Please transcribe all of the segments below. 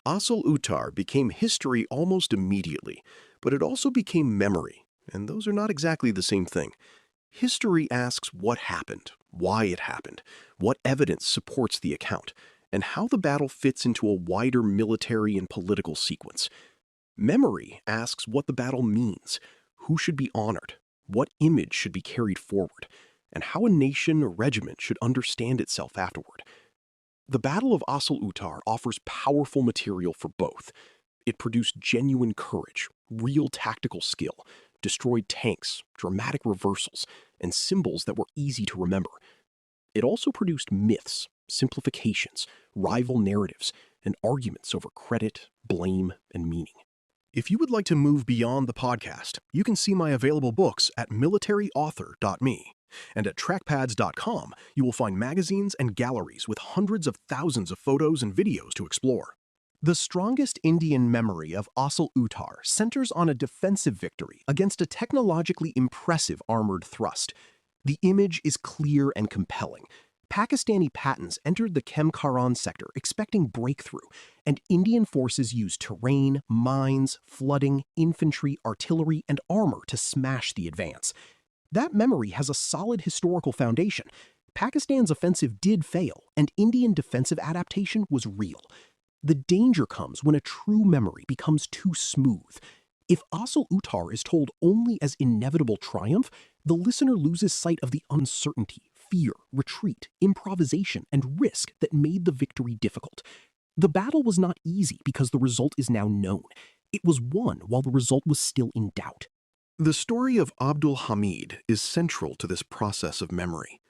Asal-Uttar became history almost immediately, but it also became memory, and those are not exactly the same thing. History asks what happened, why it happened, what evidence supports the account, and how the battle fits into a wider military and political sequence. Memory asks what the battle means, who should be honored, what image should be carried forward, and how a nation or regiment should understand itself afterward. The Battle of Asal-Uttar offers powerful material for both. It produced genuine courage, real tactical skill, destroyed tanks, dramatic reversals, and symbols that were easy to remember. It also produced myths, simplifications, rival narratives, and arguments over credit, blame, and meaning. If you would like to move beyond the podcast, you can see my available books at militaryauthor.me. And at trackpads.com, you will find magazines and galleries with hundreds of thousands of photos and videos to explore. The strongest Indian memory of Asal-Uttar centers on a defensive victory against a technologically impressive armored thrust. The image is clear and compelling. Pakistani Pattans entered the Kemkaran sector expecting breakthrough, and Indian forces used terrain, mines, flooding, infantry, artillery, and armor to smash the advance. That memory has a solid historical foundation. Pakistan's offensive did fail, and Indian defensive adaptation was real. The danger comes when a true memory becomes too smooth. If Asal-Uttar is told only as inevitable triumph, the listener loses sight of the uncertainty, fear, retreat, improvisation, and risk that made the victory difficult. The battle was not easy because the result is now known. It was won while the result was still in doubt. The story of Abdul Hamid is central to this process of memory.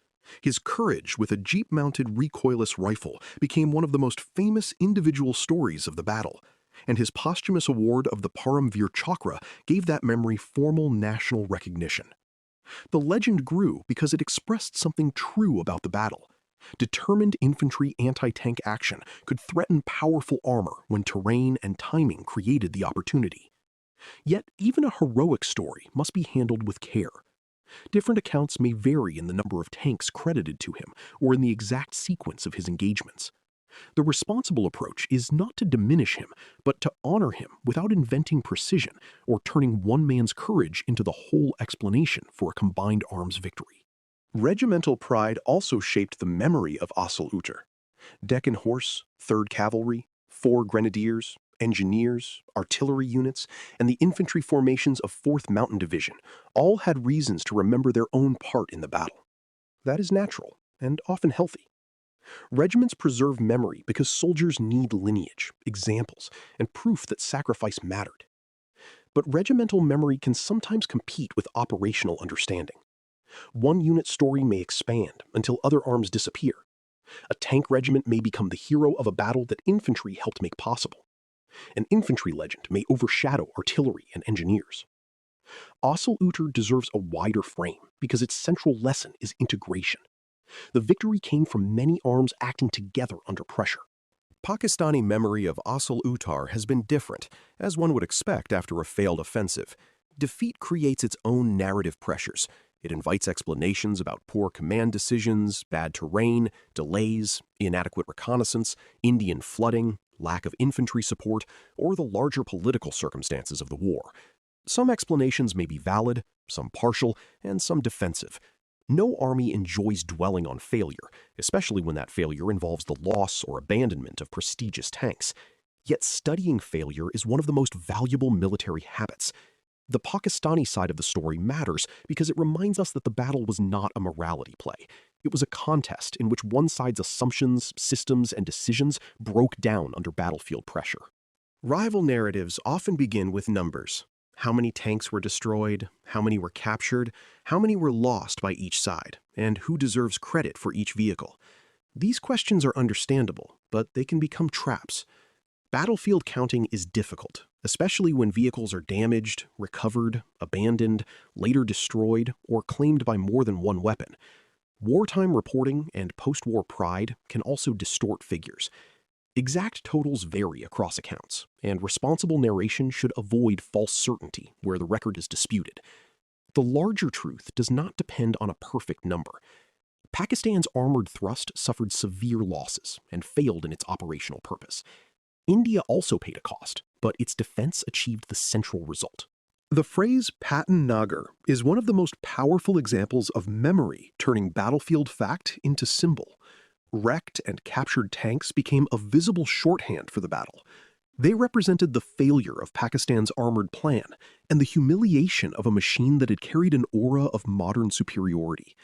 His courage with a jeep-mounted recoilless rifle became one of the most famous individual stories of the battle, and his posthumous award of the Paramveer Chakra gave that memory formal national recognition. The legend grew because it expressed something true about the battle. Determined infantry anti-tank action could threaten powerful armor when terrain and timing created the opportunity. Yet, even a heroic story must be handled with care. Different accounts may vary in the number of tanks credited to him or in the exact sequence of his engagements. The responsible approach is not to diminish him, but to honor him without inventing precision or turning one man's courage into the whole explanation for a combined arms victory. Regimental pride also shaped the memory of Asal-Uttar. Deccan Horse, 3rd Cavalry, 4 Grenadiers, engineers, artillery units, and the infantry formations of 4th Mountain Division all had reasons to remember their own part in the battle. That is natural and often healthy. Regiments preserve memory because soldiers need lineage, examples, and proof that sacrifice mattered. But regimental memory can sometimes compete with operational understanding. One unit's story may expand until other arms disappear. A tank regiment may become the hero of a battle that infantry helped make possible. An infantry legend may overshadow artillery and engineers. Asal-Uttar deserves a wider frame because its central lesson is integration. The victory came from many arms acting together under pressure. Pakistani memory of Asal-Uttar has been different, as one would expect after a failed offensive. Defeat creates its own narrative pressures. It invites explanations about poor command decisions, bad terrain, delays, inadequate reconnaissance, Indian flooding, lack of infantry support, or the larger political circumstances of the war. Some explanations may be valid, some partial, and some defensive. No army enjoys dwelling on failure, especially when that failure involves the loss or abandonment of prestigious tanks. Yet studying failure is one of the most valuable military habits. The Pakistani side of the story matters because it reminds us that the battle was not a morality play. It was a contest in which one side's assumptions, systems, and decisions broke down under battlefield pressure. Rival narratives often begin with numbers. How many tanks were destroyed, how many were captured, how many were lost by each side, and who deserves credit for each vehicle. These questions are understandable, but they can become traps. Battlefield counting is difficult, especially when vehicles are damaged, recovered, abandoned, later destroyed, or claimed by more than one weapon. Wartime reporting and post-war pride can also distort figures. Exact totals vary across accounts, and responsible narration should avoid false certainty where the record is disputed. The larger truth does not depend on a perfect number. Pakistan's armored thrust suffered severe losses and failed in its operational purpose. India also paid a cost, but its defense achieved the central result. The phrase Patton Nagar is one of the most powerful examples of memory turning battlefield fact into symbol. Wrecked and captured tanks became a visible shorthand for the battle. They represented the failure of Pakistan's armored plan and the humiliation of a machine that had carried an aura of modern superiority.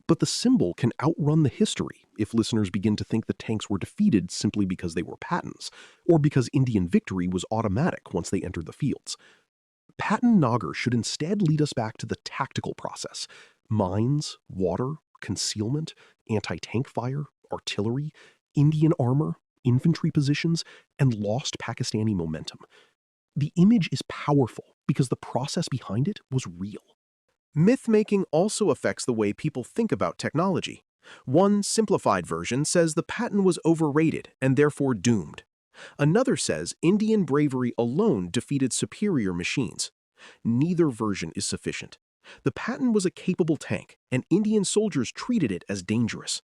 But the symbol can outrun the history if listeners begin to think the tanks were defeated simply because they were Pattons, or because Indian victory was automatic once they entered the fields. Patton Nagar should instead lead us back to the tactical process: mines, water, concealment, anti-tank fire, artillery, Indian armor, infantry positions, and lost Pakistani momentum. The image is powerful because the process behind it was real. Myth-making also affects the way people think about technology. One simplified version says the Patton was overrated and therefore doomed. Another says Indian bravery alone defeated superior machines. Neither version is sufficient. The Patton was a capable tank, and Indian soldiers treated it as dangerous.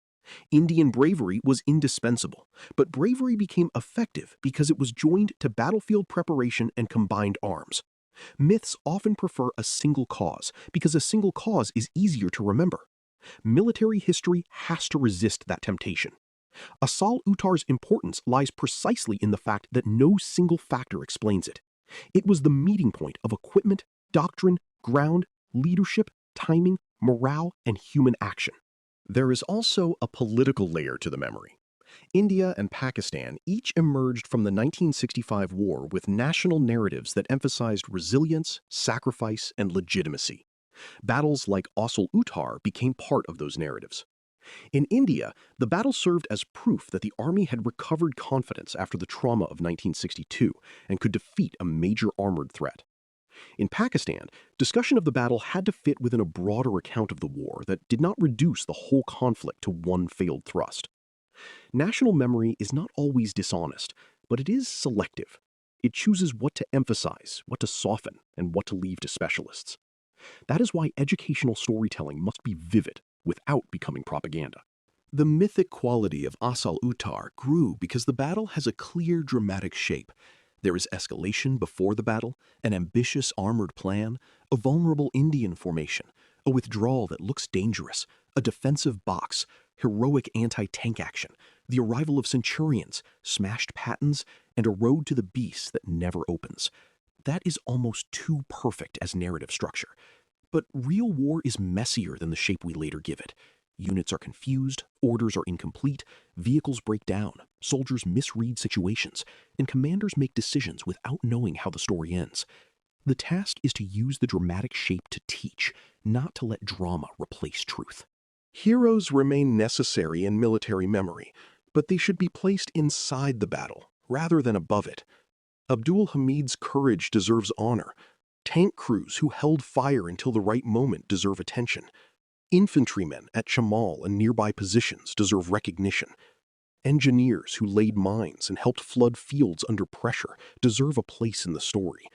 Indian bravery was indispensable, but bravery became effective because it was joined to battlefield preparation and combined arms. Myths often prefer a single cause because a single cause is easier to remember. Military history has to resist that temptation. Asal Uttar's importance lies precisely in the fact that no single factor explains it. It was the meeting point of equipment, doctrine, ground, leadership, timing, morale, and human action. There is also a political layer to the memory. India and Pakistan each emerged from the 1965 war with national narratives that emphasized resilience, sacrifice, and legitimacy. Battles like Asal Uttar became part of those narratives. In India, the battle served as proof that the army had recovered confidence after the trauma of 1962 and could defeat a major armored threat. In Pakistan, discussion of the battle had to fit within a broader account of the war that did not reduce the whole conflict to one failed thrust. National memory is not always dishonest, but it is selective. It chooses what to emphasize, what to soften, and what to leave to specialists. That is why educational storytelling must be vivid without becoming propaganda. The mythic quality of Asal Uttar grew because the battle has a clear dramatic shape. There is escalation before the battle, an ambitious armored plan, a vulnerable Indian formation, a withdrawal that looks dangerous, a defensive box, heroic anti-tank action, the arrival of centurions, smashed Pattons, and a road to the beast that never opens. That is almost too perfect as narrative structure. But real war is messier than the shape we later give it. Units are confused, orders are incomplete, vehicles break down, soldiers misread situations, and commanders make decisions without knowing how the story ends. The task is to use the dramatic shape to teach, not to let drama replace truth. Heroes remain necessary in military memory, but they should be placed inside the battle rather than above it. Abdul Hamid's courage deserves honor. Tank crews who held fire until the right moment deserve attention. Infantrymen at Chamal and nearby positions deserve recognition. Engineers who laid mines and helped flood fields under pressure deserve a place in the story.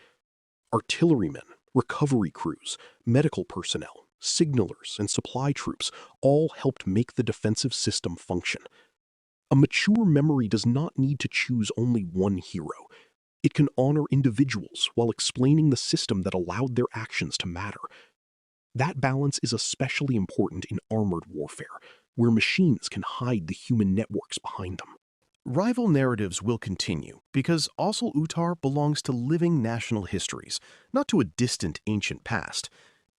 Artillerymen, recovery crews, medical personnel, signalers, and supply troops all helped make the defensive system function. A mature memory does not need to choose only one hero. It can honor individuals while explaining the system that allowed their actions to matter. That balance is especially important in armored warfare, where machines can hide the human networks behind them. Rival narratives will continue because Asal Uttar belongs to living national histories, not to a distant ancient past.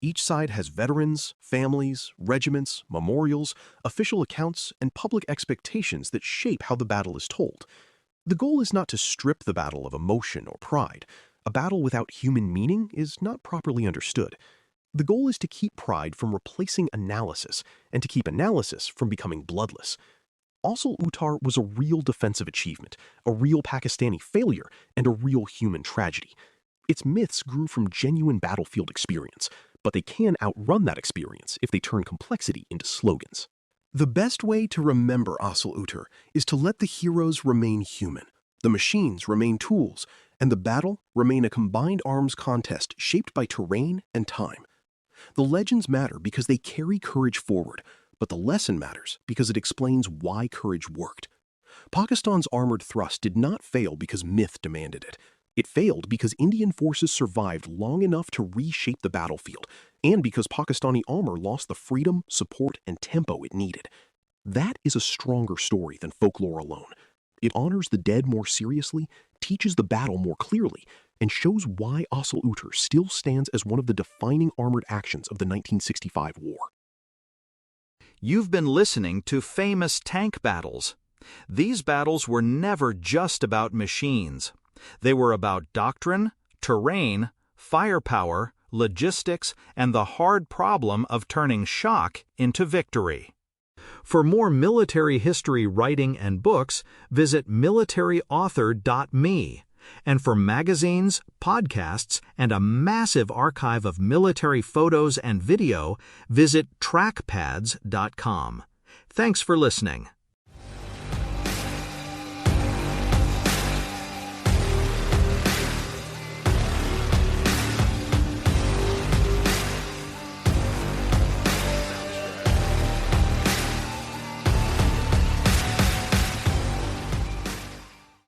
Each side has veterans, families, regiments, memorials, official accounts, and public expectations that shape how the battle is told. The goal is not to strip the battle of emotion or pride. A battle without human meaning is not properly understood. The goal is to keep pride from replacing analysis and to keep analysis from becoming bloodless. Asal Uttar was a real defensive achievement, a real Pakistani failure, and a real human tragedy. Its myths grew from genuine battlefield experience, but they can outrun that experience if they turn complexity into slogans. The best way to remember Asal Uttar is to let the heroes remain human, the machines remain tools, and the battle remain a combined arms contest shaped by terrain and time. The legends matter because they carry courage forward, but the lesson matters because it explains why courage worked. Pakistan's armored thrust did not fail because myth demanded it. It failed because Indian forces survived long enough to reshape the battlefield, and because Pakistani armor lost the freedom, support, and tempo it needed. That is a stronger story than folklore alone. It honors the dead more seriously, teaches the battle more clearly, and shows why obsolete still stands as one of the defining armored actions of the 1965 war. You've been listening to Famous Tank Battles. These battles were never just about machines. They were about doctrine, terrain, firepower, logistics, and the hard problem of turning shock into victory. For more military history writing and books, visit militaryauthor.me. And for magazines, podcasts, and a massive archive of military photos and video, visit trackpads.com. Thanks for listening.